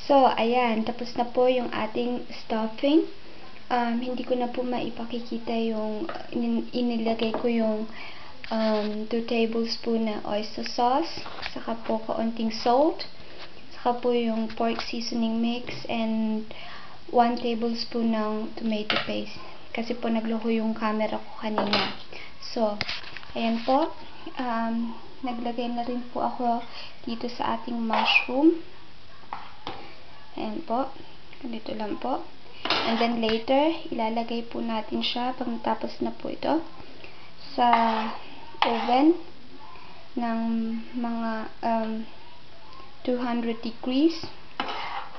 So, ayan. Tapos na po yung ating stuffing. Hindi ko na po maipakikita yung inilagay ko yung 2 tablespoon na oyster sauce. Saka po kaunting salt. Saka po yung pork seasoning mix and 1 tablespoon ng tomato paste. Kasi po nagloko yung camera ko kanina. So, ayan po. Naglagay na rin po ako dito sa ating mushroom. Ayan po. Ganito lang po. And then later, ilalagay po natin siya pag natapos na po ito sa oven ng mga 200 degrees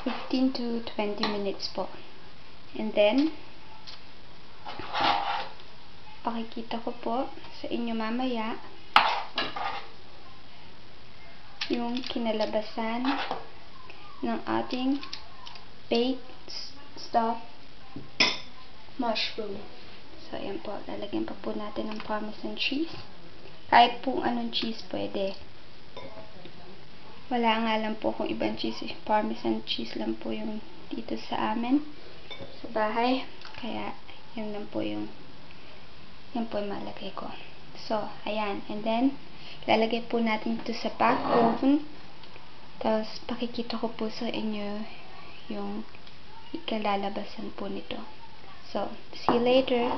15 to 20 minutes po. And then, pakikita ko po sa inyo mamaya yung kinalabasan ng ating baked stuffed mushroom. So, ayan po. Lalagyan pa po natin ng parmesan cheese. Kahit po anong cheese pwede. Wala nga lang po kung ibang cheese. Parmesan cheese lang po yung dito sa amin. Sa bahay. Kaya, yan lang po yung malagay ko. So, ayan. And then, lalagay po natin ito sa back oven. Tapos, pakikita ko po sa inyo yung ikalalabasan po nito. So, see you later.